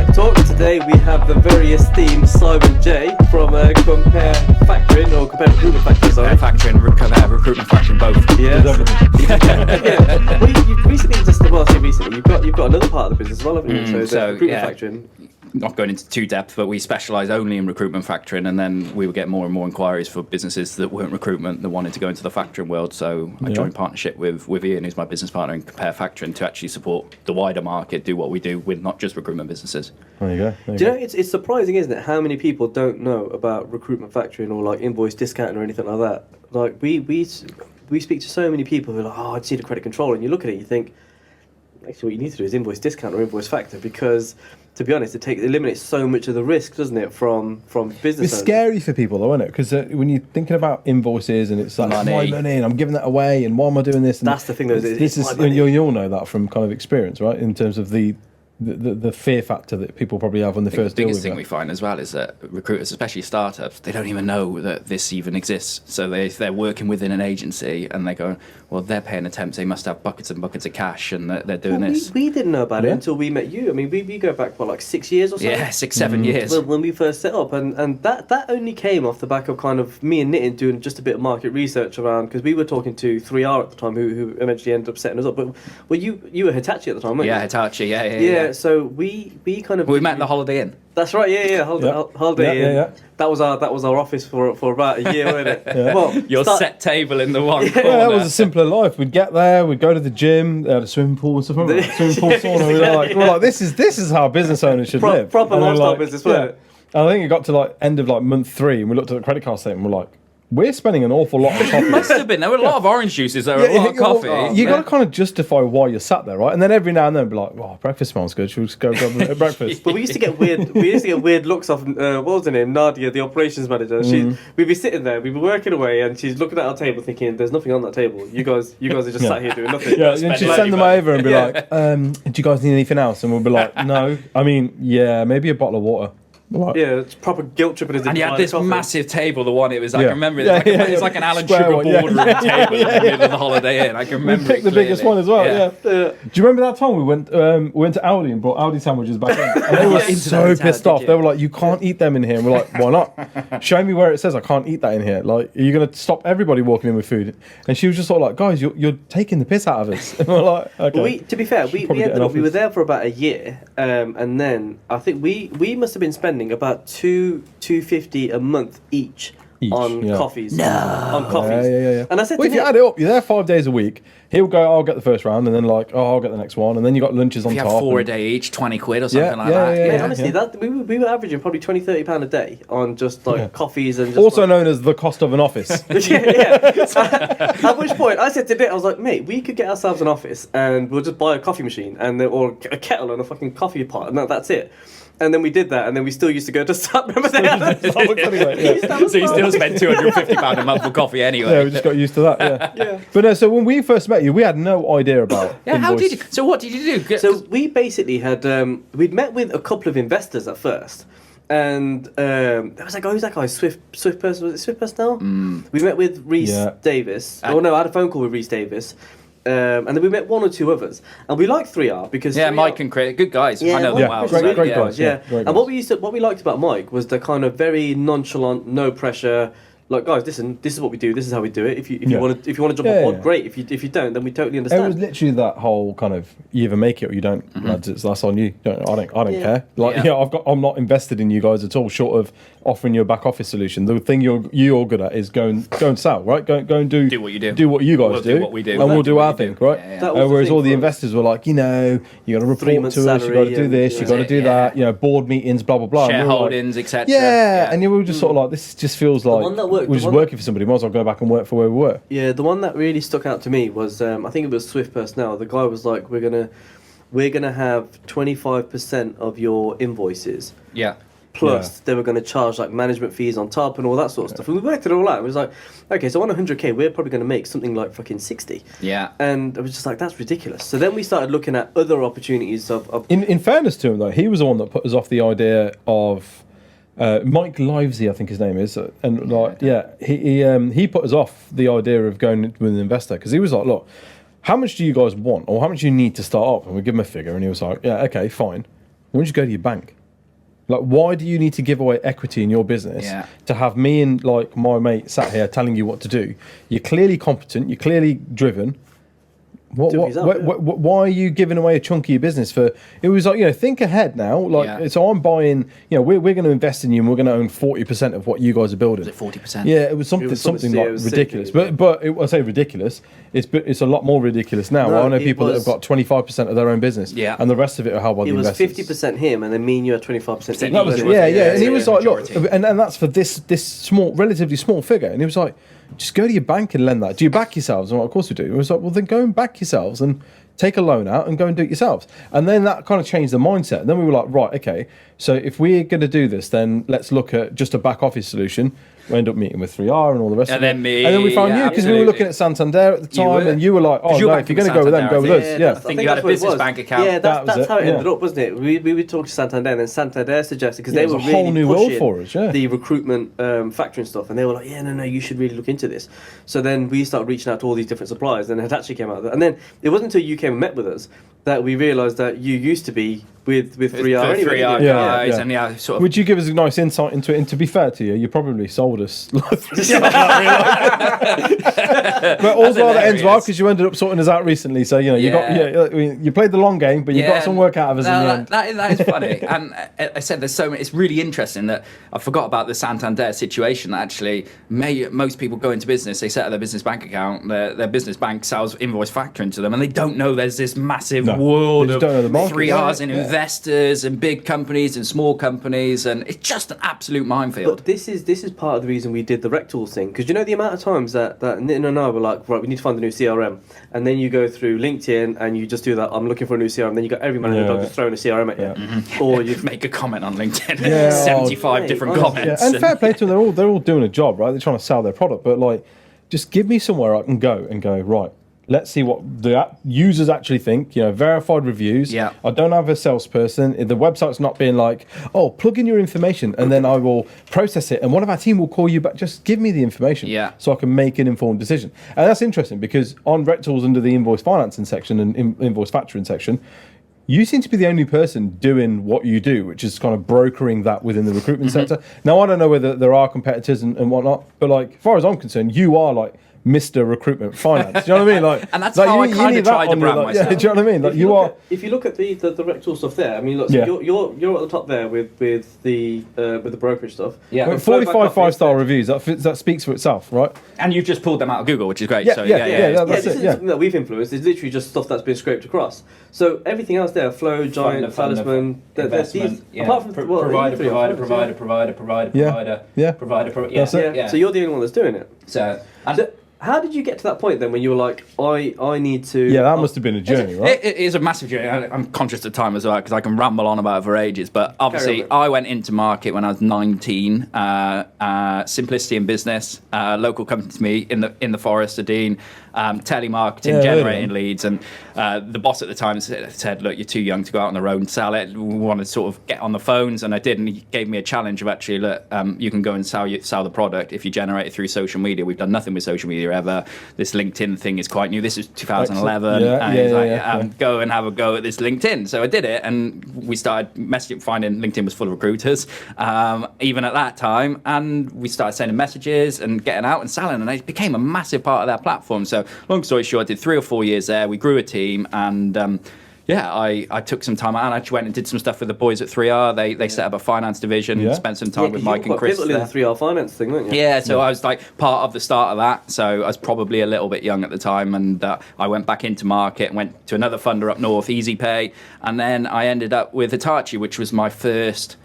RecTalk. Today we have the very esteemed Simon J from Compare Factoring or Compare Recruitment Factoring. Sorry, Factoring, Recruitment Factoring, both. Yes. Yeah. Well, you've recently you've got another part of the business as well, haven't you? So Recruitment Factoring. Not going into too depth, but we specialise only in recruitment factoring, and then we would get more and more inquiries for businesses that weren't recruitment that wanted to go into the factoring world. So I joined partnership with Ian, who's my business partner in Compare Factoring, to actually support the wider market, do what we do with not just recruitment businesses. There you go. Do you know, it's surprising, isn't it, how many people don't know about recruitment factoring or like invoice discounting or anything like that. Like we speak to so many people who are like, oh, I just need a credit controller, and you look at it, you think, actually, what you need to do is invoice discount or invoice factor, because, to be honest, it eliminates so much of the risk, doesn't it, from business It's owners. scary for people, though, isn't it? Because when you're thinking about invoices and it's like, it's my money and I'm giving that away and why am I doing this? And that's the thing, though. You all know that from kind of experience, right? In terms of the fear factor that people probably have when they first deal with it. The biggest thing we find as well is that recruiters, especially startups, they don't even know that this even exists. So they're working within an agency and they go, well, they're paying a temp, so they must have buckets and buckets of cash, and they're doing this. We didn't know about it until we met you. I mean, we go back for like 6 years or so. Yeah, 6-7 years. When we first set up, and that only came off the back of kind of me and Nitin doing just a bit of market research around, because we were talking to 3R at the time, who eventually ended up setting us up. But well, you were Hitachi at the time, weren't you? Yeah, Hitachi, yeah. So we kind of... We met in the Holiday Inn. That's right, yeah. Holiday Inn. Yeah. That was our office for about a year, wasn't it? Well, your set table in the one corner. Yeah, that was a simpler life. We'd get there, we'd go to the gym, they had a swimming pool and stuff. Swimming pool sauna. We're like, this is how business owners should live. Proper lifestyle business, wasn't it? And I think it got to like end of like month 3, and we looked at the credit card statement, and we're like, we're spending an awful lot of coffee. Must have been. There were a lot of orange juices. There were a lot of coffee. You got to kind of justify why you're sat there, right? And then every now and then be like, "Oh, breakfast smells good. Should we just go grab a breakfast?" But we used to get weird looks off. What was her name? Nadia, the operations manager. We'd be sitting there, we'd be working away, and she's looking at our table, thinking, "There's nothing on that table. You guys are just sat here doing nothing." Yeah, and she'd send them over and be like, "Do you guys need anything else?" And we'll be like, "No. I mean, yeah, maybe a bottle of water." Like, yeah, it's proper guilt tripping us. And you had this massive table, the one it was. I can remember it. It's like an Alan Square Sugar one, boardroom table in the middle of the Holiday Inn. I can remember. We picked the biggest one as well. Yeah. Do you remember that time we went to Aldi and brought Aldi sandwiches back in? And they were so pissed off. They were like, "You can't eat them in here." And we're like, "Why not? Show me where it says I can't eat that in here. Like, are you going to stop everybody walking in with food?" And she was just sort of like, "Guys, you're taking the piss out of us." And we're like, "Okay." To be fair, we were there for about a year, and then I think we must have been spending about $250 a month each on coffees. On coffees. Yeah. And I said, well, if you add it up, you're there 5 days a week. He'll go, "I'll get the first round," and then like, "Oh, I'll get the next one," and then you got lunches on top. You have 4 a day each, 20 quid or something like that. Yeah, honestly, that we were averaging probably £20-30 a day on just like coffees and just also known as the cost of an office. At which point I said to Nick, I was like, "Mate, we could get ourselves an office and we'll just buy a coffee machine or a kettle and a fucking coffee pot, and that's it." And then we did that, and then we still used to go to Starbucks. Remember that? So you still spend £250 a month for coffee anyway. Yeah, we just got used to that. Yeah. But no, so when we first met you, we had no idea about. How did you? So what did you do? So we basically had we'd met with a couple of investors at first, and there was like, who's that guy? Swift person? Was it Swift Personnel? We met with Reece Davis. I had a phone call with Reece Davis. And then we met 1 or 2 others, and we liked 3R because Mike and Craig, good guys. I know them well. Great guys. And what we liked about Mike was the kind of very nonchalant, no pressure. Like, guys, listen, this is what we do. This is how we do it. If you want to jump on board, great. If you don't, then we totally understand. It was literally that whole kind of, you either make it or you don't. Lads, that's on you. I don't care. Like, I'm not invested in you guys at all. Short of offering you a back office solution, the thing you're good at is go and sell, right? Go and do what you do. Do what you guys do. What we do, and we'll do our thing, right? Whereas all the investors were like, you got to report to us, you got to do this, you got to do that. Board meetings, blah blah blah. Shareholdings, etc. Yeah, and you were just sort of like, this just feels like we're just working for somebody. Might as well go back and work for where we were. Yeah, the one that really stuck out to me was I think it was Swift Personnel. The guy was like, we're gonna have 25% of your invoices. Yeah. Plus, they were going to charge like management fees on top and all that sort of stuff. And we worked it all out. It was like, okay, so on 100k, we're probably going to make something like fucking 60. Yeah. And I was just like, that's ridiculous. So then we started looking at other opportunities of... In fairness to him, though, he was the one that put us off the idea of... Mike Livesey, I think his name is, and he put us off the idea of going with an investor, because he was like, look, how much do you guys want, or how much do you need to start up? And we give him a figure, and he was like, yeah, okay, fine. Why don't you go to your bank? Like, why do you need to give away equity in your business to have me and like my mate sat here telling you what to do? You're clearly competent. You're clearly driven. Why are you giving away a chunk of your business for? It was like, think ahead now. Like, so I'm buying. We're going to invest in you, and we're going to own 40% of what you guys are building. Was it 40%? Yeah, it was something like ridiculous. But I say ridiculous. It's a lot more ridiculous now. I know people that have got 25% of their own business, and the rest of it are held by the investors. It was 50% him, and then me and you had 25%. That was and he was like, look, and that's for this small, relatively small figure, and he was like, just go to your bank and lend that. Do you back yourselves? And I'm like, of course we do. And I was like, well, then go and back yourselves and take a loan out and go and do it yourselves. And then that kind of changed the mindset. And then we were like, right, okay, so if we're going to do this, then let's look at just a back office solution. We end up meeting with 3R and all the rest of it. And then we found you, because we were looking at Santander at the time, and you were like, oh, no, if you're going to go with them, go with us. Yeah, I think you had a business bank account. Yeah, that's how it ended up, wasn't it? We would talk to Santander, and then Santander suggested, because they were really whole new world for us, the recruitment factoring stuff, and they were like, no, you should really look into this. So then we started reaching out to all these different suppliers, and it actually came out of that. And then it wasn't until you came and met with us that we realised that you used to be with 3R anyway. 3R guys, and sort of. Would you give us a nice insight into it? And to be fair to you, you probably sold us. But also that ends well, because you ended up sorting us out recently. So you played the long game, but you got some work out of us in the end. That is funny. And I said there's so many. It's really interesting that I forgot about the Santander situation. That actually, most people go into business, they set up their business bank account, their business bank sells invoice factoring to them, and they don't know there's this massive world of 3Rs and investors and big companies and small companies, and it's just an absolute minefield. But this is part of the reason we did the RecTalk thing, because the amount of times that Nitin and I were like, right, we need to find a new CRM, and then you go through LinkedIn and you just do that, I'm looking for a new CRM, then you got every man in the dog just throwing a CRM at you, or you make a comment on LinkedIn, 75 different comments, and fair play to them, they're all doing a job, right? They're trying to sell their product, but like, just give me somewhere I can go right. Let's see what the users actually think. Verified reviews. Yeah. I don't have a salesperson. The website's not being like, oh, plug in your information and then I will process it and one of our team will call you back. Just give me the information so I can make an informed decision. And that's interesting, because on RecTools, under the invoice financing section and invoice factoring section, you seem to be the only person doing what you do, which is kind of brokering that within the recruitment sector. Now, I don't know whether there are competitors and whatnot, but like, as far as I'm concerned, you are like Mr. Recruitment Finance. Do you know what I mean? Like, and that's how I kind of tried to brand myself. Yeah, do you know what I mean? If you look at the RecTalk stuff there, I mean, look, so you're at the top there with the brokerage stuff. Yeah, 45 5-star reviews. That speaks for itself, right? And you've just pulled them out of Google, which is great. This is something that we've influenced. It's literally just stuff that's been scraped across. So everything else there, Flow, Giant, Talisman, investment, apart from provider. So you're the only one that's doing it. So how did you get to that point then, when you were like, I need to... Yeah, that must have been a journey, right? It is a massive journey. I'm conscious of time as well, because I can ramble on about it for ages. But obviously, I went into market when I was 19. Simplicity in business, local company to me in the Forest of Dean, telemarketing, generating leads. And the boss at the time said, look, you're too young to go out on the road and sell it. We want to sort of get on the phones. And I did. And he gave me a challenge of actually, look, you can go and sell the product if you generate it through social media. We've done nothing with social media ever. This LinkedIn thing is quite new. This is 2011. Go and have a go at this LinkedIn. So I did it, and we started messaging, finding LinkedIn was full of recruiters, even at that time. And we started sending messages and getting out and selling, and it became a massive part of their platform. So long story short, I did 3 or 4 years there. We grew a team, and I took some time out and actually went and did some stuff with the boys at 3R. They set up a finance division, spent some time with Mike and Chris. You were quite pivotal in the 3R finance thing, weren't you? Yeah, so I was like part of the start of that. So I was probably a little bit young at the time, and I went back into market and went to another funder up north, EasyPay, and then I ended up with Hitachi, which was my first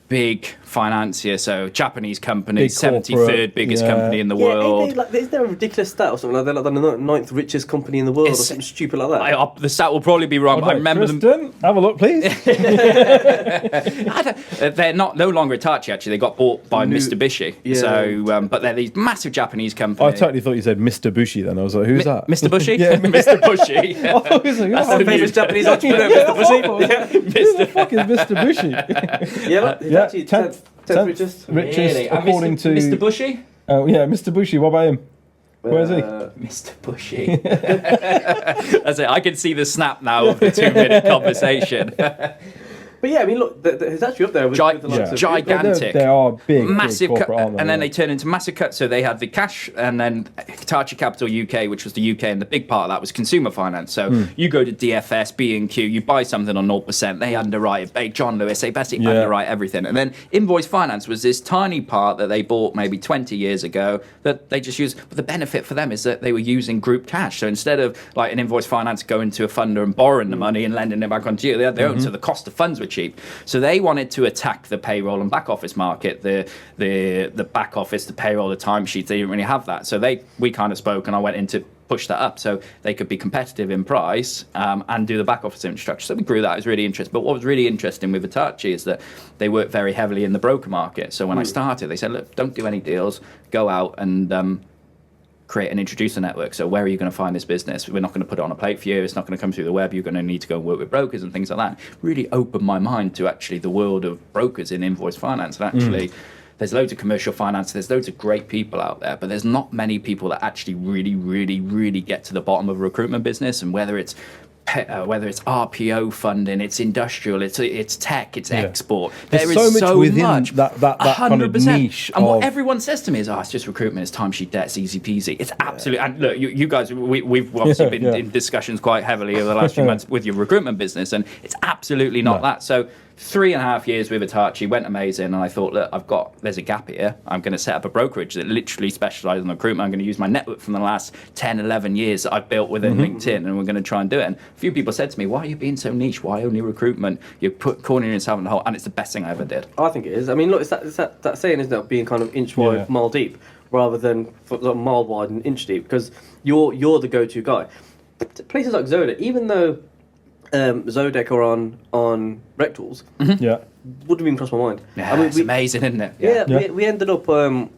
big financier, so Japanese company, 73rd biggest company in the world. Is there a ridiculous stat or something like that? Like the 9th richest company in the world, or something stupid like that? The stat will probably be wrong, but I remember them. Have a look, please. They're no longer Hitachi, actually. They got bought by Mitsubishi. Yeah. So, but they're these massive Japanese companies. I totally thought you said Mr. Bushi then. I was like, who's that? Mr. Bushi? Yeah, Mr. Bushi. That's the famous Japanese entrepreneur, Mr. Bushi. Who the fuck is Mr. Bushi? Actually, 10th richest. Really? According to Mr. Bushi? Oh yeah, Mr. Bushi. What about him? Where is he? Mr. Bushi. That's it. I can see the snap now of the 2-minute conversation. But yeah, I mean, look, it's actually up there with the likes of gigantic. They are big, massive big corporate, aren't they? and then they turn into massive cuts. So they had the cash, and then Hitachi Capital UK, which was the UK, and the big part of that was consumer finance. So you go to DFS, B&Q, you buy something on 0%, they underwrite it. John Lewis, they basically underwrite everything. And then invoice finance was this tiny part that they bought maybe 20 years ago that they just used. But the benefit for them is that they were using group cash. So instead of like an invoice finance going to a funder and borrowing the money and lending it back onto you, they had their own. So the cost of funds were cheap. So they wanted to attack the payroll and back office market, the back office, the payroll, the timesheets. They didn't really have that. So we kind of spoke, and I went into push that up so they could be competitive in price and do the back office infrastructure. So we grew that. It was really interesting. But what was really interesting with Hitachi is that they work very heavily in the broker market. So when I started, they said, look, don't do any deals. Go out and create and introduce a network. So where are you going to find this business? We're not going to put it on a plate for you. It's not going to come through the web. You're going to need to go and work with brokers and things like that. Really opened my mind to actually the world of brokers in invoice finance. And actually, there's loads of commercial finance. There's loads of great people out there, but there's not many people that actually really, really, really get to the bottom of a recruitment business. And whether it's RPO funding, it's industrial, it's tech, it's export. There's there is so much within much, that kind of niche. And what everyone says to me is, it's just recruitment, it's timesheet debt, it's easy peasy. It's absolutely, and look, you guys, we've obviously been in discussions quite heavily over the last few months with your recruitment business, and it's absolutely not that. So 3.5 years with Hitachi went amazing, and I thought, look, there's a gap here. I'm going to set up a brokerage that literally specialises in recruitment. I'm going to use my network from the last 10, 11 years that I've built within LinkedIn, and we're going to try and do it. And a few people said to me, why are you being so niche? Why only recruitment? You're cornering yourself in the hole, and it's the best thing I ever did. I think it is. I mean, look, it's that saying, isn't it, being kind of inch wide, mile deep, rather than mile wide and inch deep, because you're the go-to guy. Places like Zodec, even though Zodec are on RecTools, wouldn't even cross my mind. Yeah, I mean, it's amazing, isn't it? We ended up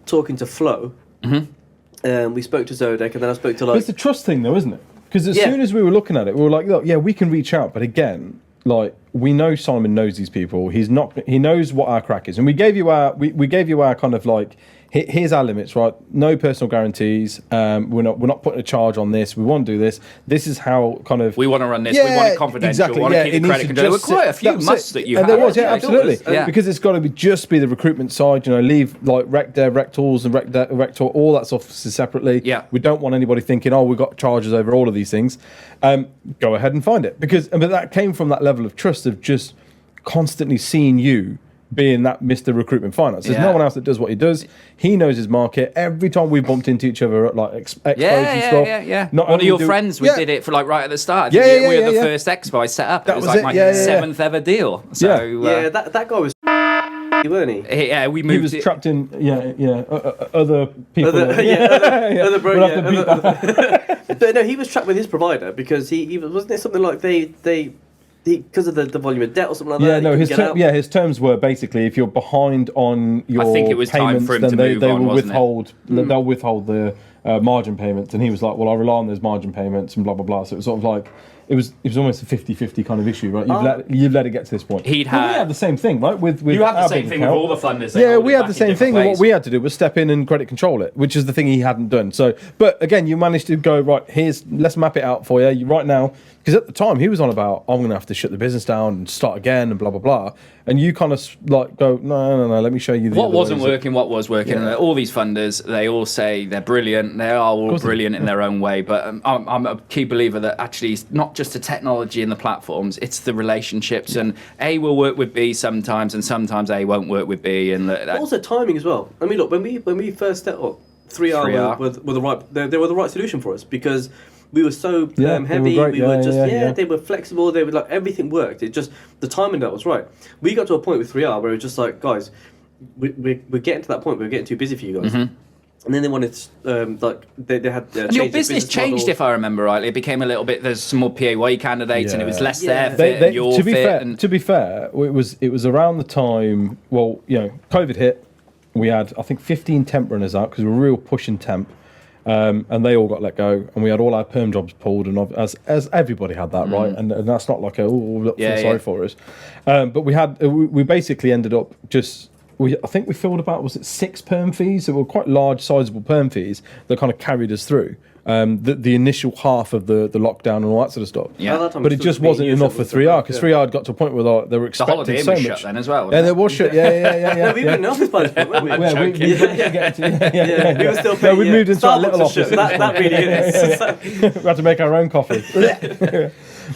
talking to Flo. We spoke to Zodec, and then I spoke to But it's a trust thing, though, isn't it? Because as soon as we were looking at it, we were like, look, we can reach out, but again, like, we know Simon knows these people. He knows what our crack is, and we gave you our kind of like, here's our limits, right? No personal guarantees. We're not putting a charge on this. We want to do this. This is how kind of we want to run this. We want it confidential. Exactly. We want to keep the credit control. There were quite a few musts that you had. And there was, absolutely. Because it's got to just be the recruitment side. Leave like RecDev, RecTools, and RecTalk, all that stuff separately. Yeah. We don't want anybody thinking, we've got charges over all of these things. Go ahead and find it, but that came from that level of trust of just constantly seeing you being that Mr. Recruitment Finance. There's no one else that does what he does. He knows his market. Every time we bumped into each other at like expos and stuff. One of your friends, we did it for like right at the start. We were the first expo I set up. It was like my 7th ever deal. So that guy was weren't he? Yeah, we moved. He was trapped in other people. Other But no, he was trapped with his provider because he wasn't it something like they because of the volume of debt or something like that. Yeah, no, his terms were basically if you're behind on your I think it was payments, time for him then to they move on, will wasn't withhold. They'll withhold the margin payments, and he was like, "Well, I rely on those margin payments and blah blah blah." So it was sort of like it was almost a 50-50 kind of issue, right? You've let it get to this point. We had the same thing, right? With you have the same thing with all the funders. Yeah, we had the same thing. And what we had to do was step in and credit control it, which is the thing he hadn't done. So, but again, you managed to go right. Let's map it out for you right now. Because at the time he was on about, I'm going to have to shut the business down and start again and blah, blah, blah. And you kind of like go, no, let me show you what wasn't working, what was working. And all these funders, they all say they're brilliant. They are all brilliant in their own way. But I'm a key believer that actually it's not just the technology and the platforms, it's the relationships. And A will work with B sometimes, and sometimes A won't work with B. And also timing as well. I mean, look, when we first set up, 3R were the right solution for us because we were so heavy. They were flexible. They were like everything worked. It just the timing that was right. We got to a point with 3R where it was just like, guys, we're getting to that point. We're getting too busy for you guys. And then they wanted they had. And your business changed, model. If I remember rightly. It became a little bit. There's some more PAYE candidates, and it was less their fit and your fit. To be fair, it was around the time. Well, COVID hit. We had I think 15 temp runners out because we were real pushing temp. And they all got let go, and we had all our perm jobs pulled, and as everybody had that, right? And that's not like sorry for us. But we basically ended up I think we filled about 6 perm fees that were quite large, sizable perm fees that kind of carried us through. the initial half of the lockdown and all that sort of stuff. Yeah. At that time, But it just wasn't enough for 3R, because 3R had got to a point where they were The expecting Holiday Inn so was much. shut then as well. Yeah, there was shut. Yeah. No, we were in the office by this point, weren't we? We were still paying. We moved into our little Starbucks office. That really is. We had to make our own coffee.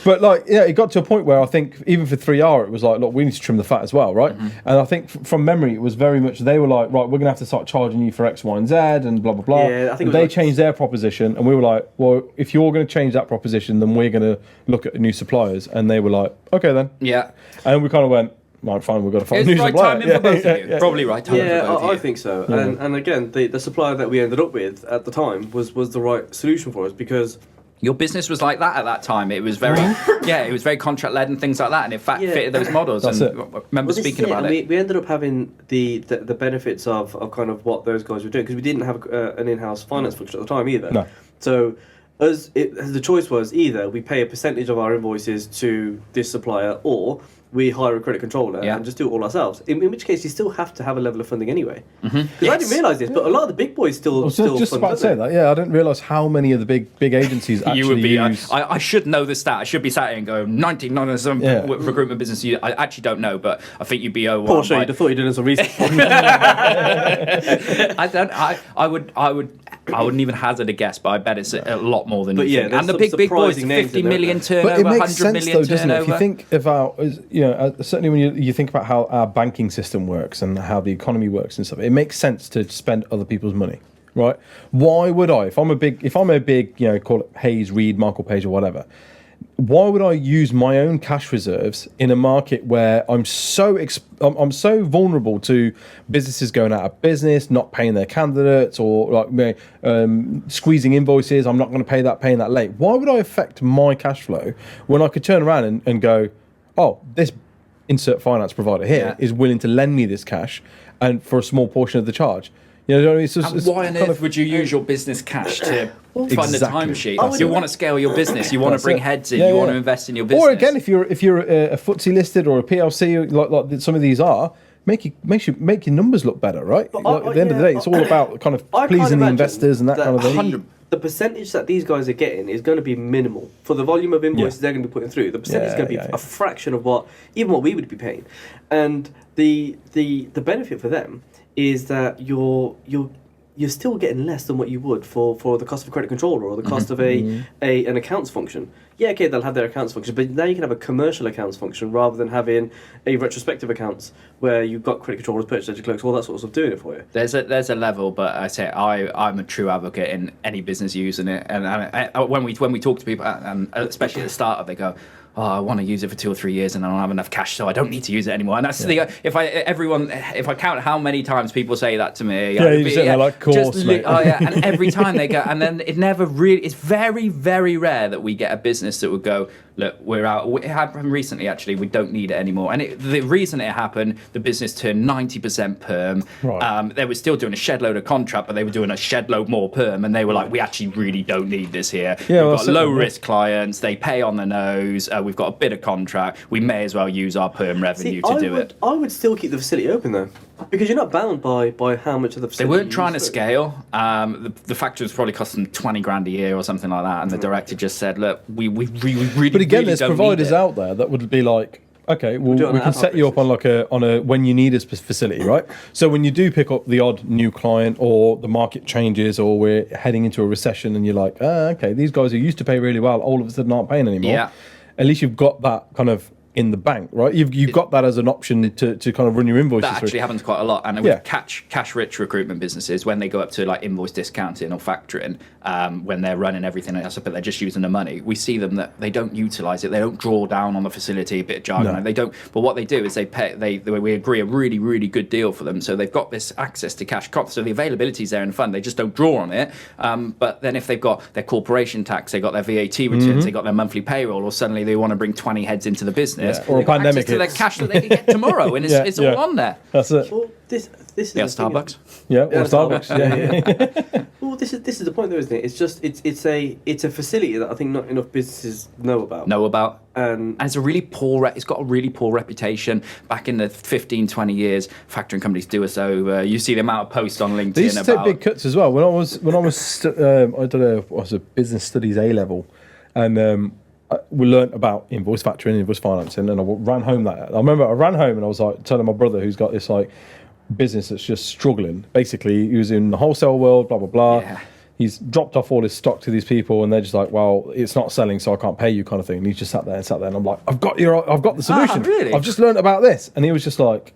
But it got to a point where I think even for 3R, it was like, look, we need to trim the fat as well, right? Mm-hmm. And I think from memory, it was very much, they were like, right, we're going to have to start charging you for X, Y, and Z, and blah, blah, blah. Yeah, I think and it was they like- changed their proposition, and we were like, well, if you're going to change that proposition, then we're going to look at new suppliers. And they were like, okay, then. Yeah. And we kind of went, right, fine, we've got to find It's a new right supplier. timing for both of you. Probably right timing Yeah, for both of you. I think so. And again, the supplier that we ended up with at the time was the right solution for us, because Your business was like that at that time. It was very, it was very contract led and things like that, and it fitted those models. That's and it. I remember speaking about it. We ended up having the benefits of kind of what those guys were doing, because we didn't have an in-house finance function at the time either. No. So as the choice was, either we pay a percentage of our invoices to this supplier, or we hire a credit controller and just do it all ourselves. In which case, you still have to have a level of funding anyway. Because I didn't realise this, but a lot of the big boys still. I was still just fund, about to say don't they? that. Yeah, I didn't realise how many of the big agencies actually You would be. use. I should know the stat. I should be sat here and go 99 of some recruitment business. I actually don't know, but I think you'd be over. Poor show, you'd have thought you'd done some research. I wouldn't even hazard a guess, but I bet it's a lot more than But you yeah, think. there's And the some big boys, surprising names 50 in there, million isn't turnover, But it 100 makes sense million though, doesn't it? turnover. If you think about, certainly when you think about how our banking system works and how the economy works and stuff, it makes sense to spend other people's money, right? Why would I, if I'm a big, call it Hayes, Reed, Michael Page or whatever, why would I use my own cash reserves in a market where I'm so vulnerable to businesses going out of business, not paying their candidates, or squeezing invoices? I'm not going to paying that late. Why would I affect my cash flow when I could turn around and go, oh, this insert finance provider here is willing to lend me this cash and for a small portion of the charge? You know what I mean? And why on earth would you use your business cash to fund a timesheet? You want to scale your business. You want to bring heads in. You want to invest in your business. Or again, if you're a FTSE listed or a PLC, like some of these are, make your numbers look better, right? At the end of the day, it's all about kind of pleasing the investors and that kind of thing. The percentage that these guys are getting is going to be minimal for the volume of invoices they're going to be putting through. The percentage is going to be a fraction of what we would be paying, and the benefit for them is that you're still getting less than what you would for the cost of a credit controller or the cost of an accounts function. Yeah, okay, they'll have their accounts function, but now you can have a commercial accounts function rather than having a retrospective accounts where you've got credit controllers, purchase ledger clerks, all that sort of stuff doing it for you. There's a level, but I say I'm a true advocate in any business using it. And when we talk to people, and especially at the start, they go, oh, I want to use it for 2 or 3 years and I don't have enough cash, so I don't need to use it anymore. And that's if I count how many times people say that to me, like, course, mate. And every time they go, and then it's very, very rare that we get a business that would go, look, we're out. It happened recently, actually. We don't need it anymore. And the reason it happened, the business turned 90% perm. Right. They were still doing a shed load of contract, but they were doing a shed load more perm. And they were like, we actually really don't need this here. We've got low risk clients. They pay on the nose. We've got a bit of contract. We may as well use our perm revenue to do it. I would still keep the facility open though, because you're not bound by how much of the facility. They weren't trying to scale. The factory was probably costing 20 grand a year or something like that. And the director just said, look, we really. But again, really there's providers out there that would be like, okay, we can set you up on on a when you need us facility, right? So when you do pick up the odd new client, or the market changes, or we're heading into a recession, and you're like, okay, these guys who used to pay really well, all of a sudden aren't paying anymore. Yeah. At least you've got that kind of in the bank, right? You've got that as an option to kind of run your invoices. That actually happens quite a lot, and with cash-rich recruitment businesses, when they go up to like invoice discounting or factoring, when they're running everything else, but they're just using the money, we see them that they don't utilise it, they don't draw down on the facility, a bit of jargon, they don't. But what they do is they pay. We agree a really, really good deal for them, so they've got this access to cash, so the availability is there in the fund. They just don't draw on it. But then if they've got their corporation tax, they got their VAT returns, they got their monthly payroll, or suddenly they want to bring 20 heads into the business. business, Or a they've got pandemic access to their hits. cash that they can get tomorrow, and it's all on there. That's it. Well, this is Yeah, the thing. Starbucks. Yeah, or Starbucks. Starbucks. Yeah. Well, this is the point, though, isn't it? It's just it's a facility that I think not enough businesses know about. And it's a really poor. It's got a really poor reputation. Back in the 15, 20 years, factoring companies do us over. You see the amount of posts on LinkedIn They used to about take big cuts as well. When I was I did a business studies A level, and we learnt about invoice factoring, invoice financing, and I ran home I remember I ran home and I was like telling my brother who's got this like business that's just struggling. Basically, he was in the wholesale world, blah blah blah. Yeah. He's dropped off all his stock to these people, and they're just like, "Well, it's not selling, so I can't pay you," kind of thing. And he's just sat there, and I'm like, "I've got the solution. Really? I've just learnt about this." And he was just like,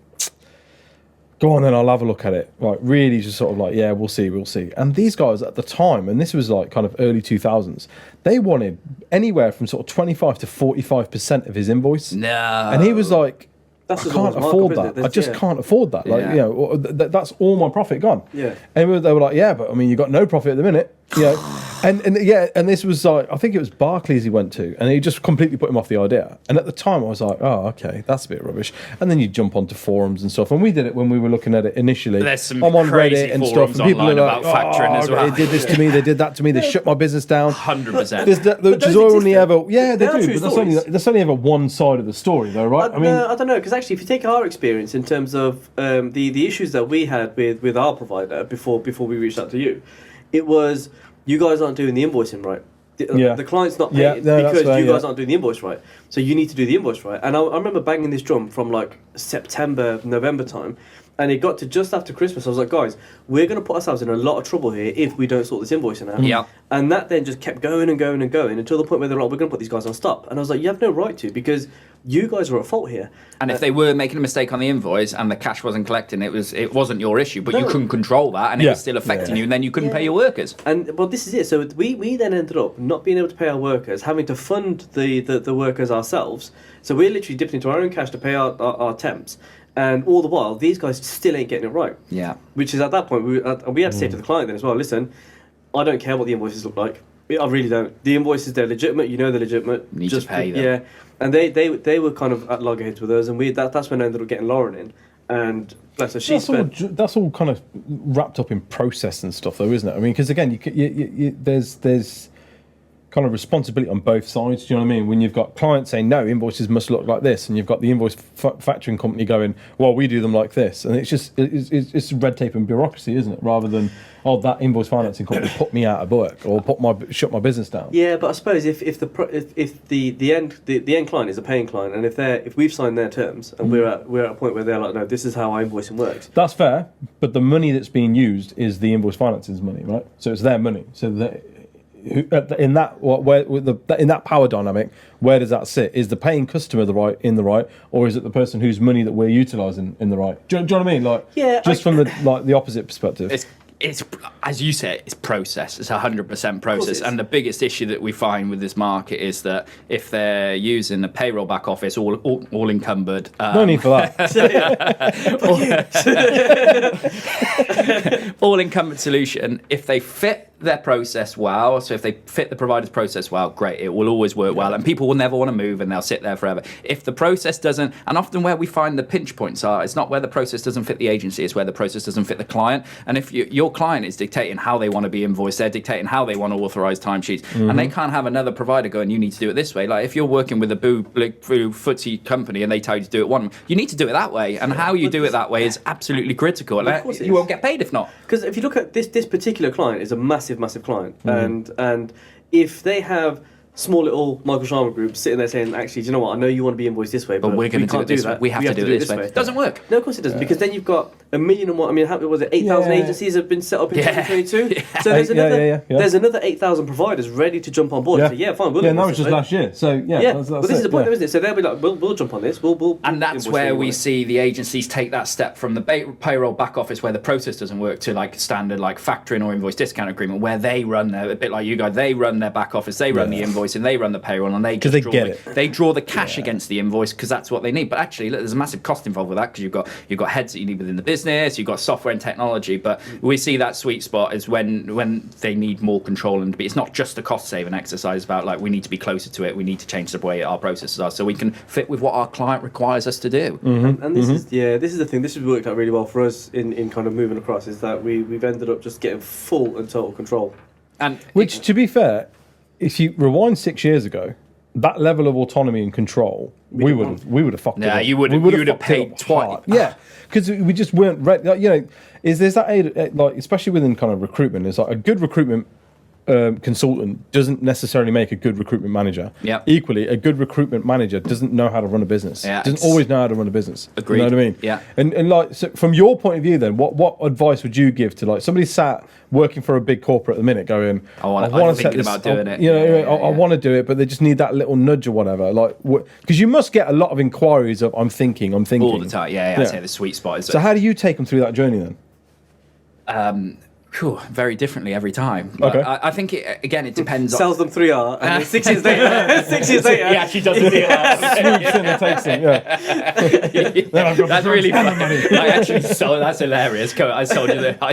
"Go on, then I'll have a look at it." Like, really, just sort of like, "Yeah, we'll see." And these guys at the time, and this was like kind of early 2000s, they wanted anywhere from sort of 25 to 45% of his invoice. No. And he was like, That's I the can't lowest afford markup, that. isn't it? I just Yeah. can't afford that. Like, Yeah. you know, that's all my profit gone. Yeah. And they were like, yeah, but I mean, you got no profit at the minute. You know, and this was like, I think it was Barclays he went to, and he just completely put him off the idea. And at the time, I was like, oh, okay, that's a bit rubbish. And then you jump onto forums and stuff, and we did it when we were looking at it initially. There's some I'm on crazy Reddit and forums stuff, and people are online like, about factoring as well. They did this to me, they did that to me, they shut my business down. 100%. Which those is only exist, ever, though. yeah, they They are do, true but stories. that's only ever one side of the story, though, right? I don't know, because actually, if you take our experience in terms of the issues that we had with our provider before we reached out to you, it was you guys aren't doing the invoicing right. The client's not paying because you guys aren't doing the invoice right. So you need to do the invoice right. And I remember banging this drum from like September, November time. And it got to just after Christmas. I was like, guys, we're going to put ourselves in a lot of trouble here if we don't sort this invoicing out. Yeah. And that then just kept going and going and going until the point where they're like, we're going to put these guys on stop. And I was like, you have no right to, because you guys are at fault here. And if they were making a mistake on the invoice and the cash wasn't collecting, it wasn't your issue, but you No. couldn't control that, and it was still affecting you, and then you couldn't pay your workers. And well, this is it. So we then ended up not being able to pay our workers, having to fund the workers ourselves. So we're literally dipping into our own cash to pay our temps. And all the while, these guys still ain't getting it right. Yeah. Which is at that point, we had to say to the client then as well, listen, I don't care what the invoices look like. I really don't. The invoices, they're legitimate. You know they're legitimate. You need to pay them. Yeah. And they were kind of at loggerheads with us, and that's when I ended up getting Lauren in. And bless her, that's all kind of wrapped up in process and stuff, though, isn't it? I mean, because again, there's kind of responsibility on both sides. Do you know what I mean? When you've got clients saying no, invoices must look like this, and you've got the invoice factoring company going, well, we do them like this, and it's just it's red tape and bureaucracy, isn't it? Rather than that invoice financing company put me out of work or shut my business down. Yeah, but I suppose if the end client is a paying client, and if we've signed their terms and we're at a point where they're like, no, this is how our invoicing works. That's fair, but the money that's being used is the invoice financing's money, right? So it's their money. So in that power dynamic, where does that sit? Is the paying customer in the right, or is it the person whose money that we're utilising in the right? Do you know what I mean? Like, from the opposite perspective. It's as you say, it's process. It's 100% process. And the biggest issue that we find with this market is that if they're using the payroll back office, all encumbered. No need for that. All encumbered solution. If they fit their process well, so if they fit the provider's process well, great, it will always work well, and people will never want to move, and they'll sit there forever. If the process doesn't, and often where we find the pinch points are, it's not where the process doesn't fit the agency, it's where the process doesn't fit the client. And if your client is dictating how they want to be invoiced, they're dictating how they want to authorise timesheets, and they can't have another provider going, you need to do it this way. Like if you're working with a boo footsie company and they tell you to do it you need to do it that way, and how you do it that way is absolutely critical. You won't get paid if not. Because if you look at this particular client is a massive client, and if they have small little Michael Sharma groups sitting there saying, actually, do you know what? I know you want to be invoiced this way, but we're going to do it this way. We have to do it this way. It doesn't work. No, of course it doesn't, because then you've got a million and one. I mean, how was it? 8,000 agencies have been set up in 2022. So there's another 8,000 providers ready to jump on board. And say, yeah, fine. That was just last year. So that's but this is the point, though, isn't it? So they'll be like, we'll jump on this. And that's where we see the agencies take that step from the payroll back office where the process doesn't work to like standard like factoring or invoice discount agreement, where they run a bit like you guys. They run their back office. They run the invoicing. They run the payroll, and they draw the cash against the invoice because that's what they need. But actually, look, there's a massive cost involved with that, because you've got heads that you need within the business. business, you've got software and technology, but we see that sweet spot is when they need more control, and it's not just a cost saving exercise about like we need to be closer to it, we need to change the way our processes are so we can fit with what our client requires us to do. And this is the thing, this has worked out really well for us in kind of moving across, is that we've ended up just getting full and total control. And which, to be fair, if you rewind 6 years ago, that level of autonomy and control, we would have fucked it up. You would have paid twice. Yeah, because we just weren't ready. Like, there's that like, especially within kind of recruitment, it's like a good recruitment consultant doesn't necessarily make a good recruitment manager. Yeah. Equally, a good recruitment manager doesn't know how to run a business. Yeah, doesn't always know how to run a business. Agreed. You know what I mean? Yeah. And like, so from your point of view, then, what advice would you give to like somebody sat working for a big corporate at the minute, going, I'm thinking about doing it. I want to do it, but they just need that little nudge or whatever. Like, because you must get a lot of inquiries of I'm thinking all the time. I'd say the sweet spot is. So how do you take them through that journey then? Very differently every time. But okay. I think it depends. Sells them 3R, and 6 years later, 6 years later, he actually doesn't do that. Swoops in and takes them. Yeah. That's really funny. That's hilarious. I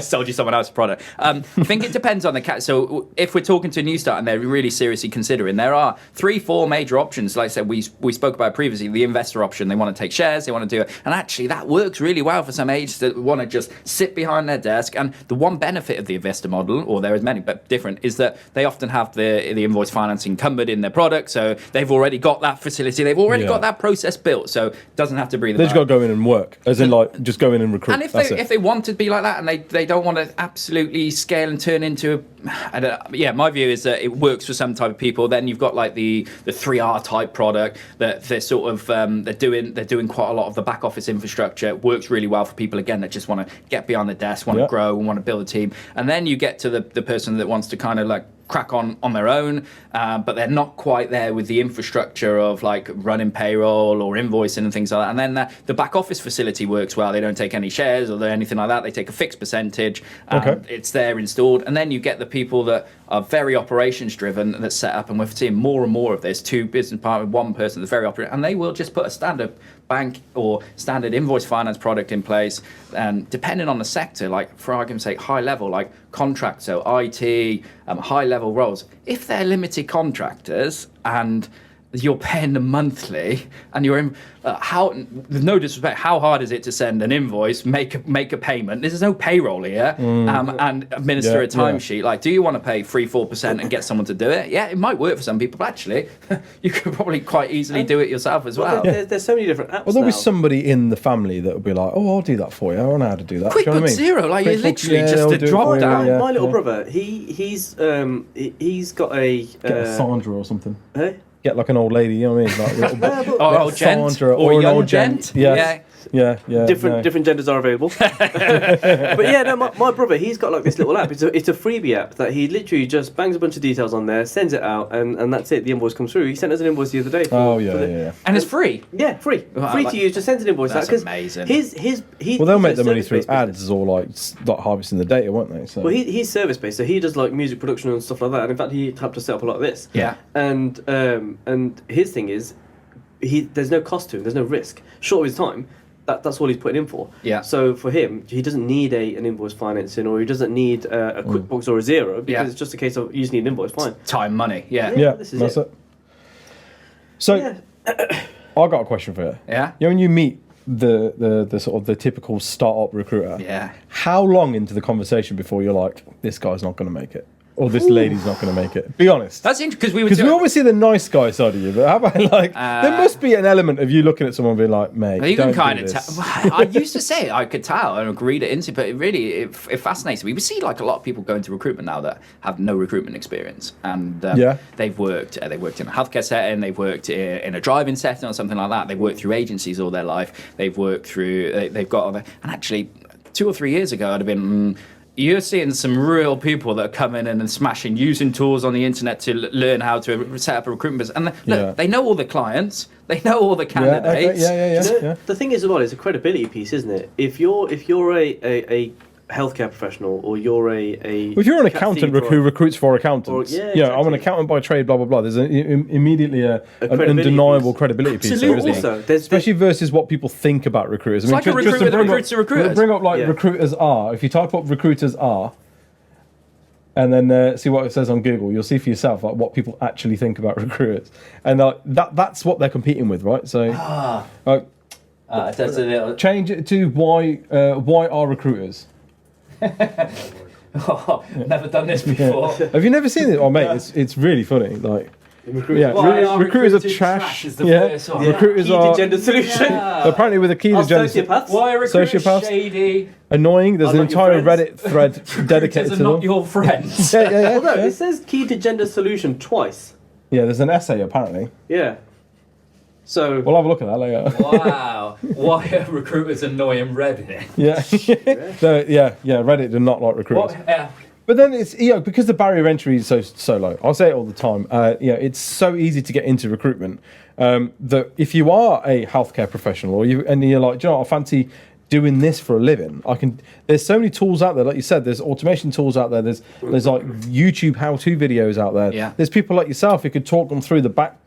sold you someone else's product. I think it depends on the cat. So if we're talking to a new start and they're really seriously considering, there are 3-4 major options. Like I said, we spoke about previously, the investor option. They want to take shares, they want to do it, and actually that works really well for some agents that want to just sit behind their desk. And the one benefit of the investor model, or there is many but different, is that they often have the invoice financing encumbered in their product, so they've already got that facility, they've already got that process built, so it doesn't have to breathe. They just got to go in and work, as in like just go in and recruit. And if they want to be like that, and they don't want to absolutely scale and turn into my view is that it works for some type of people. Then you've got like the 3R type product that they're sort of they're doing quite a lot of the back office infrastructure. It works really well for people again that just want to get behind the desk, want to grow, and want to build a team. And then you get to the person that wants to kind of like crack on their own, but they're not quite there with the infrastructure of like running payroll or invoicing and things like that. And then the back office facility works well. They don't take any shares or anything like that. They take a fixed percentage. It's there installed. And then you get the people that are very operations driven, that's set up, and we're seeing more and more of this. 2 business partners, 1 person that's very operational, and they will just put a standard bank or standard invoice finance product in place, and depending on the sector, like for argument's sake, high level, like contract, so IT, high level roles, if they're limited contractors and you're paying them monthly, and you're in with no disrespect, how hard is it to send an invoice, make a payment? There's no payroll here, and administer a timesheet. Like, do you want to pay 3-4% and get someone to do it? Yeah, it might work for some people, but actually, you could probably quite easily do it yourself as well. There's so many different apps. Well, there'll be somebody in the family that will be like, "Oh, I'll do that for you. I don't know how to do that." QuickBooks I mean? Zero, like you're literally just a drop down. My little brother, he's got a get a Sandra or something. Hey? Get like an old lady, you know what I mean? Like old gent, Sandra, or an young old gent. Yeah. Different genders are available. But yeah, no, my brother, he's got like this little app. It's a freebie app that he literally just bangs a bunch of details on there, sends it out, and that's it. The invoice comes through. He sent us an invoice the other day. And it's free. Yeah, free to use. Just sends an invoice out. That's amazing. They'll make the money through ads or like harvesting the data, won't they? So. Well, he's service based, so he does like music production and stuff like that. And in fact, he helped us set up a lot of this. Yeah. And his thing is, there's no cost to him. There's no risk. Short of his time. That's all he's putting in for. Yeah. So for him, he doesn't need an invoice financing, or he doesn't need a QuickBooks or a Xero, because it's just a case of you just need an invoice. Fine. Time, money. Yeah. This is that's it. So, I got a question for you. Yeah. You know, when you meet the sort of the typical startup recruiter. Yeah. How long into the conversation before you're like, this guy's not going to make it? Or this lady's not going to make it. Be honest. That's interesting because we always see the nice guy side of you. But how about like there must be an element of you looking at someone and being like, mate, you can kind of tell. I used to say I could tell and agree to into, but it fascinates me. We see like a lot of people go into recruitment now that have no recruitment experience, and they've worked in a healthcare setting, they've worked in a driving setting or something like that. They've worked through agencies all their life. They've worked through. They've got and actually 2 or 3 years ago, I'd have been. You're seeing some real people that are coming in and smashing, using tools on the internet to learn how to set up a recruitment business. And look, they know all the clients, they know all the candidates. Yeah. The thing is, as well, it's a credibility piece, isn't it? If you're a healthcare professional, or you're a If you're an accountant who recruits for accountants, yeah, I'm an exactly. accountant by trade, blah blah blah. There's immediately an credibility undeniable piece. credibility piece, Absolutely. there, isn't there? Also, especially versus what people think about recruiters. It's like a recruiter that recruits a recruiter. Bring up like Yeah. recruiters are. If you type up recruiters are, and then see what it says on Google, you'll see for yourself like what people actually think about recruiters, and that's what they're competing with, right? So, That's a little. change it to why are recruiters? Oh, never done this before. Have you never seen it? Oh, mate, it's really funny. Like, yeah, Why are recruiters are recruiters trash. trash is the Yeah, first one. recruiters Key are to gender solution. apparently with a key to gender. Sociopaths. Why are recruiters Sociopaths. shady? Annoying. There's Are an not your entire Reddit thread dedicated Recruiters to are not them. your friends. Yeah, yeah, Well, no, yeah. it says key to gender solution twice. Yeah, there's an essay apparently. Yeah. So We'll have a look at that later. Wow. Why are recruiters annoying Reddit? Yeah, yeah. Reddit do not like recruiters. What? But then it's because the barrier of entry is so low. I'll say it all the time. It's so easy to get into recruitment that if you are a healthcare professional and you're like, do you know what, I fancy doing this for a living. There's so many tools out there, like you said. There's automation tools out there. There's like YouTube how-to videos out there. Yeah. There's people like yourself who could talk them through the back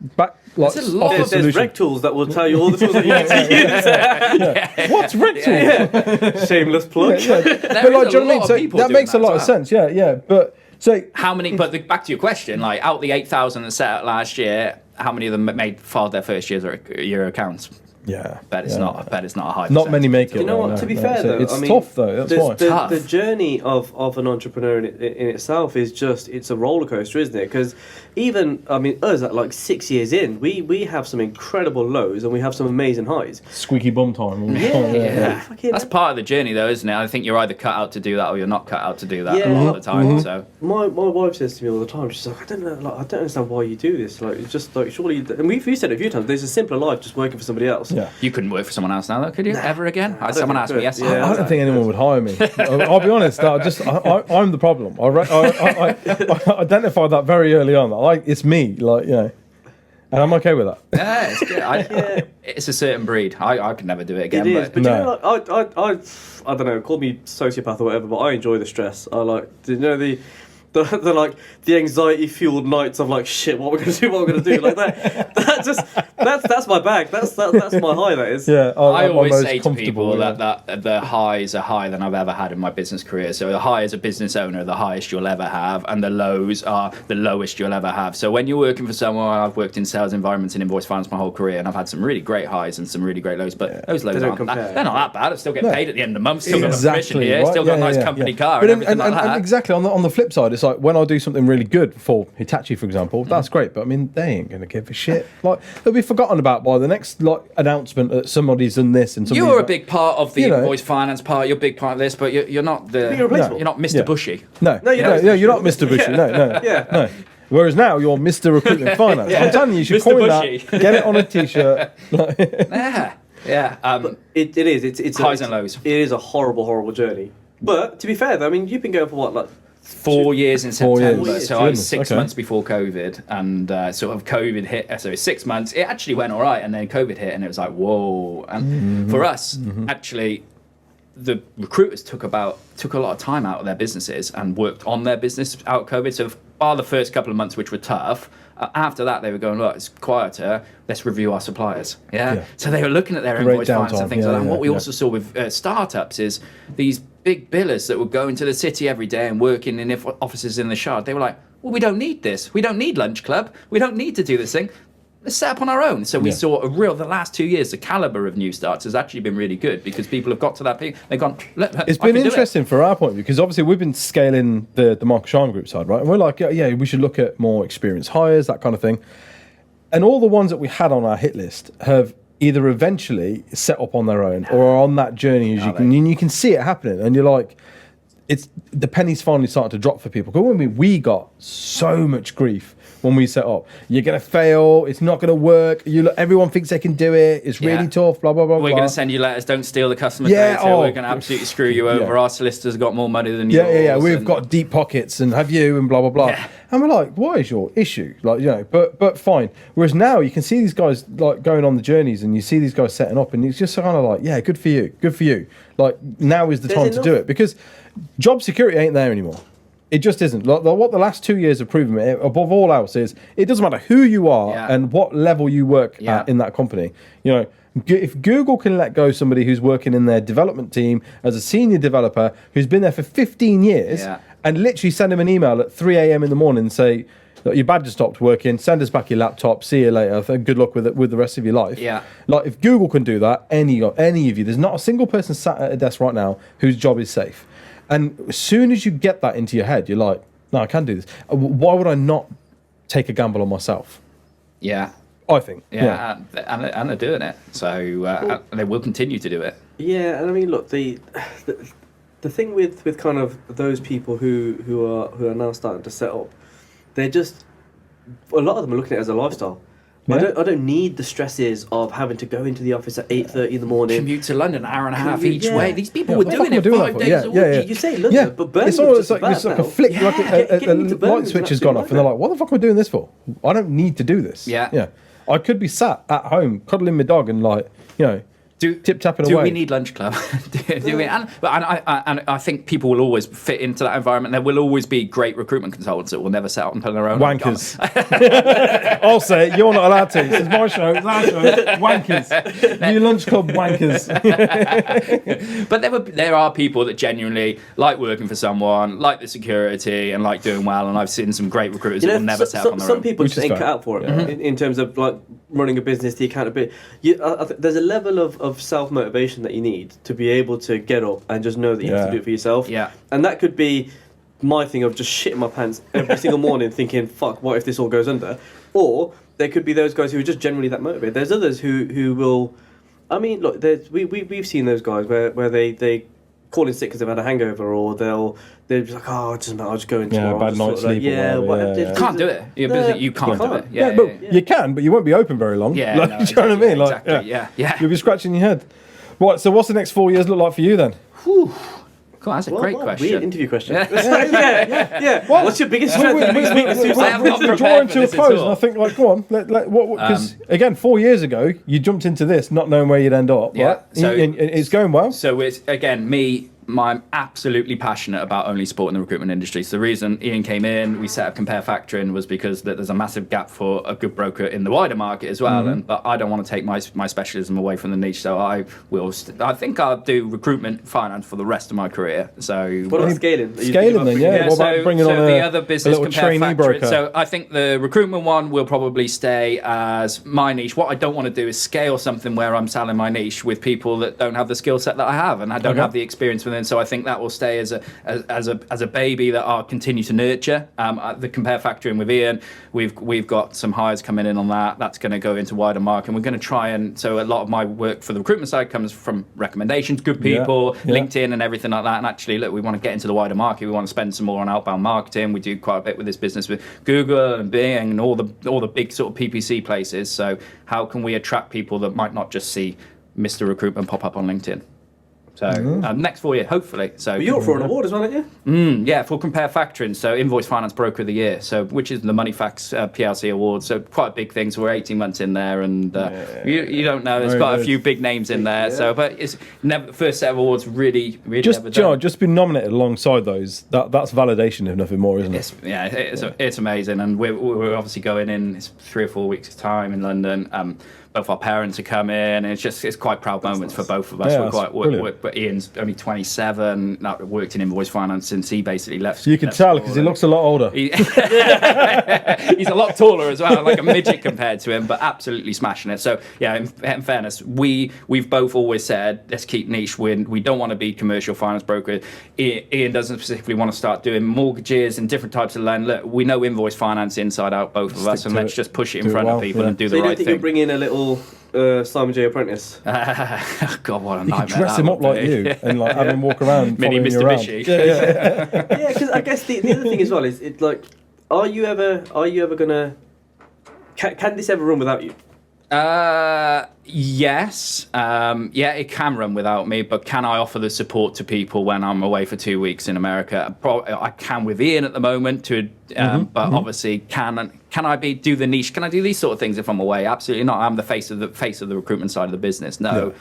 like There's a lot. office there's solution. rec tools that will tell you all the tools that you need to use. What's RecTalk? Shameless plug. But There like, is do you know what I a mean? lot So of people that doing makes a that lot as of well. sense. Yeah. But so How many? But back to your question, like out the 8,000 that set out last year, how many of them filed their first year accounts? yeah, Bet it's not. I bet it's not a high. Not many percentage. make it. You know though, what? no, To be no. fair, So though, it's I mean, tough though. That's why. Tough. The journey of an entrepreneur in itself is it's a roller coaster, isn't it? Because even us at like 6 years in, we have some incredible lows and we have some amazing highs. Squeaky bum time. All the Yeah, time, Yeah, Fucking that's hell. part of the journey, though, isn't it? I think you're either cut out to do that or you're not cut out to do that Yeah. a lot of the time. So My wife says to me all the time, she's like, I don't know, like, I don't understand why you do this. Like, it's just like, surely, and we've said it a few times, there's a simpler life just working for somebody else. Yeah. you couldn't work for soone else now, though, could you? Ever again? don't Someone think asked I me could. yesterday. Yeah. I don't think anyone would hire me. I'll be honest. I'm the problem. I identified that very early on. It's me. and I'm okay with that. Yeah, it's good. It's a certain breed. I could never do it again. It is, but No. you know, like, I don't know, call me sociopath or whatever, but I enjoy the stress. I like, you know, the like the anxiety fueled nights of like, shit, what we're gonna do, like that. That's my bag. That's my high. That is. Yeah. I I'm always most say to comfortable, people yeah. that the highs are higher than I've ever had in my business career. So the high as a business owner, the highest you'll ever have, and the lows are the lowest you'll ever have. So when you're working for someone, I've worked in sales environments and invoice finance my whole career, and I've had some really great highs and some really great lows. But those lows They don't aren't compare. that, they're not that bad. I still get No. paid at the end of the month. Still got a commission Exactly. here. Right? Still got a nice company car But and everything like that. and exactly on the flip side, it's like when I do something really good for Hitachi, for example, that's great. But I mean, they ain't gonna give a shit. Like they'll be forgotten about by the next announcement that somebody's done this and somebody's You're a like- big part of the You know. invoice finance part. You're a big part of this, but you're not the. You're replaceable. You're not Mr. Yeah. Bushy. No, you're not. you're not Mr. Bushy. No. Yeah. No. Whereas now you're Mr. Recruitment Finance. I'm telling you should Mr. coin Bushy. that, get it on a t-shirt. Yeah. Yeah. It is. It's Highs and lows. It is a horrible journey. But to be fair, though, I mean, you've been going for what, like 4 years in 4 years. September. So I was Goodness, 6 okay. months before COVID, and sort of COVID hit. So 6 months. It actually went all right, and then COVID hit, and it was like, whoa. And for us, actually, the recruiters took a lot of time out of their businesses and worked on their business out of COVID. So bar the first couple of months, which were tough. After that, they were going, look, it's quieter. Let's review our suppliers. Yeah. So they were looking at their Great invoice finance downtime. and things Yeah, like that. And yeah, what we yeah. also saw with startups is these big billers that were going to the city every day and working in offices in the Shard. They were like, well, we don't need this. We don't need Lunch Club. We don't need to do this thing. Let's set up on our own. So we Yeah. saw the last 2 years, the caliber of new starts has actually been really good because people have got to that point. They've gone, It's been interesting for our point of view because obviously we've been scaling the Mark Sharma Group side, right? And we're like, yeah, we should look at more experienced hires, that kind of thing. And all the ones that we had on our hit list have either eventually set up on their own or are on that journey as you can see it happening. And you're like, it's the penny's finally starting to drop for people. Because we got so much grief when we set up. You're gonna fail. It's not gonna work. Everyone thinks they can do it. It's really tough. Blah blah blah. We're blah. gonna send you letters. Don't steal the customer Yeah, data. We're gonna absolutely screw you over. Our solicitors got more money than yours. Yeah. We've got deep pockets, and have you, and blah blah blah. Yeah. And we're like, what is your issue? But fine. Whereas now you can see these guys like going on the journeys, and you see these guys setting up, and it's just kind of like, yeah, good for you. Like now is the time to do it, because job security ain't there anymore. It just isn't. Like, what the last 2 years have proven, above all else, is it doesn't matter who you are and what level you work at in that company. If Google can let go somebody who's working in their development team as a senior developer who's been there for 15 years and literally send him an email at 3 a.m. in the morning and say, look, your badge has stopped working, send us back your laptop, see you later, good luck with it, with the rest of your life. Yeah. Like, if Google can do that, any of you, there's not a single person sat at a desk right now whose job is safe. And as soon as you get that into your head, you're like, no, I can do this. Why would I not take a gamble on myself? Yeah. I think. Yeah. And they're doing it. So and they will continue to do it. Yeah, and I mean, look, the thing with kind of those people who are now starting to set up, they're just, a lot of them are looking at it as a lifestyle. Yeah. I don't need the stresses of having to go into the office at 8:30 in the morning. Commute to London, an hour and a half each way. These people were what doing the it fuck am I 5 doing days that a for? week. You say London, but Birmingham it's almost like, bad it's like now. a flick, like a Getting to Birmingham light is switch has an gone absolute off, and they're like, what the fuck am I doing this for? I don't need to do this. Yeah. I could be sat at home cuddling my dog and tip-tapping away. Do we need lunch club? do we? And I think people will always fit into that environment. There will always be great recruitment consultants that will never set up on their own. Wankers. I'll say it. You're not allowed to. This is my show. It's our show. Wankers. You lunch club wankers. But there are people that genuinely like working for someone, like the security, and like doing well. And I've seen some great recruiters that will never set up on their own. Some people just ain't cut out for it in terms of like running a business, the accountability. There's a level of self-motivation that you need to be able to get up and just know that you have to do it for yourself. Yeah. And that could be my thing of just shitting my pants every single morning thinking, fuck, what if this all goes under? Or there could be those guys who are just generally that motivated. There's others who will, I mean, look, we've seen those guys where they call in sick because they've had a hangover, or they're just like, oh, it doesn't matter, I'll just go in tomorrow. Bad night's sleep. You can't do it. You're busy. You can't do it. You can, but you won't be open very long. Yeah, like, no, do you know what I mean? Like, exactly. Yeah. You'll be scratching your head. Right, so what's the next 4 years look like for you then? Whew. Cool, that's a great question. Weird interview question. Yeah. What's your biggest strength and biggest weakness? I have not We're prepared drawing for to a this at close, all. and I think, like, go on, because again, 4 years ago, you jumped into this not knowing where you'd end up, Yeah, right? so- and it's going well. So it's, again, I'm absolutely passionate about only supporting the recruitment industry. So the reason Ian came in, we set up Compare Factoring, was because there's a massive gap for a good broker in the wider market as well. But I don't want to take my specialism away from the niche. So I think I'll do recruitment finance for the rest of my career. So What about scaling? Scaling then, yeah. What about bringing on the other business, little Compare trainee Factoring. broker? So I think the recruitment one will probably stay as my niche. What I don't want to do is scale something where I'm selling my niche with people that don't have the skill set that I have, and I don't have the experience within. So I think that will stay as a baby that I'll continue to nurture. The Compare Factoring with Ian, we've got some hires coming in on that. That's going to go into wider market, and we're going to try and, so a lot of my work for the recruitment side comes from recommendations, good people, LinkedIn and everything like that. And actually, look, we want to get into the wider market. We want to spend some more on outbound marketing. We do quite a bit with this business with Google and Bing and all the big sort of PPC places. So how can we attract people that might not just see Mr. Recruitment pop up on LinkedIn? So next 4 years, hopefully. So But you're up for an award as well, aren't you? yeah, for Compare Factoring, so Invoice Finance Broker of the Year, so which is the Moneyfax PLC award. So quite a big thing. So we're 18 months in there, and you don't know. There's quite a few big names in there. Yeah. So, but it's never first set of awards. Really Just been nominated alongside those. That's validation, if nothing more, isn't it? It's amazing, and we're obviously going in. It's 3 or 4 weeks' time in London. Both our parents are coming, and it's quite proud moments for both of us. Yeah, But Ian's only 27, worked in invoice finance since he basically left. You can tell because he looks a lot older. He's a lot taller as well, like a midget compared to him, but absolutely smashing it. So yeah, in fairness, we've both always said, let's keep niche. We don't want to be commercial finance broker. Ian doesn't specifically want to start doing mortgages and different types of loan. Look, we know invoice finance inside out, both of us, and let's just push it in front of people and do the right thing. So you don't think you'll bring in a little Simon J. Apprentice? God, what a You nightmare. could dress him up like you and like have him walk around, Mini following you around. Mitsubishi. Yeah, because I guess the other thing as well is it's like, Are you ever gonna? Can this ever run without you? Yes. Yeah, it can run without me, but can I offer the support to people when I'm away for 2 weeks in America? I can with Ian at the moment, but obviously can I do the niche? Can I do these sort of things if I'm away? Absolutely not. I'm the face of the recruitment side of the business. No. Yeah.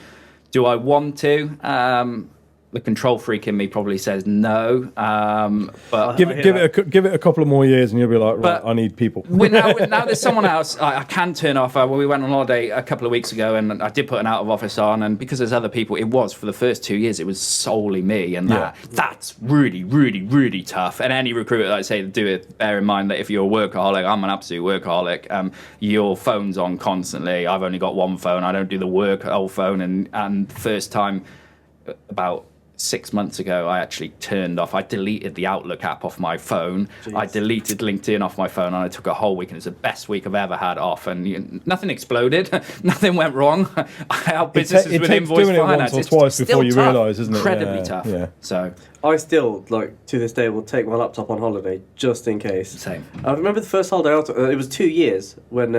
Do I want to? The control freak in me probably says no, but give it a couple of more years and you'll be like, right, I need people. now there's someone else I can turn off. We went on holiday a couple of weeks ago and I did put an out of office on, and because there's other people, it was for the first 2 years it was solely me, and that's really, really, really tough. And any recruiter that I say to do it, bear in mind that if you're a workaholic, I'm an absolute workaholic. Your phone's on constantly. I've only got one phone. I don't do the work old phone, and first time about 6 months ago, I actually turned off. I deleted the Outlook app off my phone. Jeez. I deleted LinkedIn off my phone, and I took a whole week, and it's the best week I've ever had off. And nothing exploded, nothing went wrong. I help businesses with invoice finance. It takes doing it once or twice before you realise, isn't it? Incredibly tough. Yeah. So I still, to this day, will take my laptop on holiday just in case. Same. I remember the first holiday I took. It was 2 years when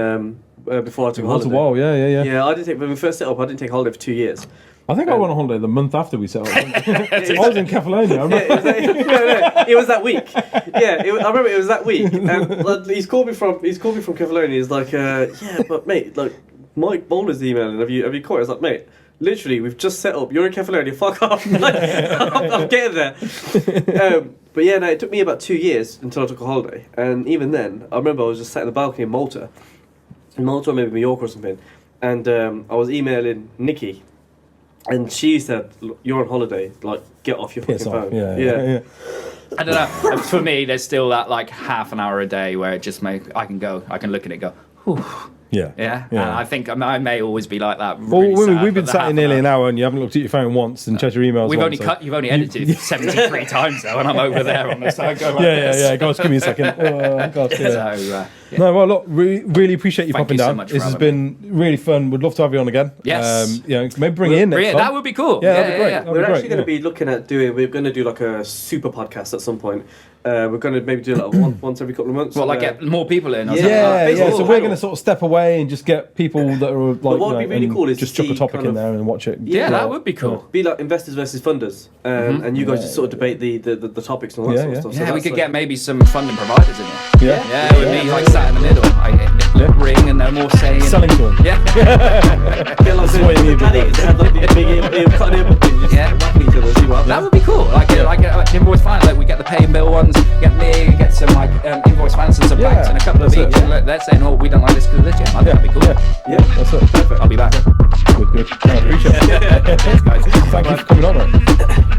before I took a holiday. That's a while, yeah. Yeah, I didn't take when we first set up. I didn't take a holiday for 2 years. I think I went on holiday the month after we set up. I was in Catalonia. It was that week. Yeah, I remember it was that week. And he's called me from Catalonia. He's like, yeah, but mate, like Mike Boulder's emailing. Have you caught it? I was like, mate, literally, we've just set up. You're in Catalonia. Fuck off. I'm getting there. But yeah, no, it took me about 2 years until I took a holiday. And even then, I remember I was just sat in the balcony in Malta, or maybe Mallorca or something, and I was emailing Nikki. And she said, "Look, you're on holiday. Like, get off your fucking phone." Yeah. I don't know. For me, there's still that like half an hour a day where it just I can look at it and go, whew. Yeah. And I think I may always be like that. Really we've been sat in nearly an hour and you haven't looked at your phone once and checked your emails. You've only edited 73 times though, and I'm over there on the side. Yeah. Guys, give me a second. Oh, God, yeah. So, no, well, look, really appreciate you popping down. This has been really fun. Would love to have you on again. Yes. Maybe bring it in next time. That would be cool. Yeah, that'd be great. We're actually going to be looking at we're going to do like a super podcast at some point. We're going to maybe do like once every couple of months. Well, like get more people in. Yeah. So we're going to sort of step away and just get people that are like. But what would be really cool is just chuck a topic in there and watch it. Yeah, that would be cool. Be like investors versus funders, and you guys just sort of debate the topics and all that sort of stuff. Yeah, we could get maybe some funding providers in here. Yeah, with me like sat in the middle. Ring and no more saying. Selling to them. Yeah. That would be cool. Like invoice finance, like we get the pay and bill ones, get me, get some like invoice finance and some banks and a couple of beats, and they're saying, oh, we don't like this because of this. I think that'd be cool. Yeah, that's it. Perfect. I'll be back. Good. I appreciate it. Thanks, guys. Thank you for coming on.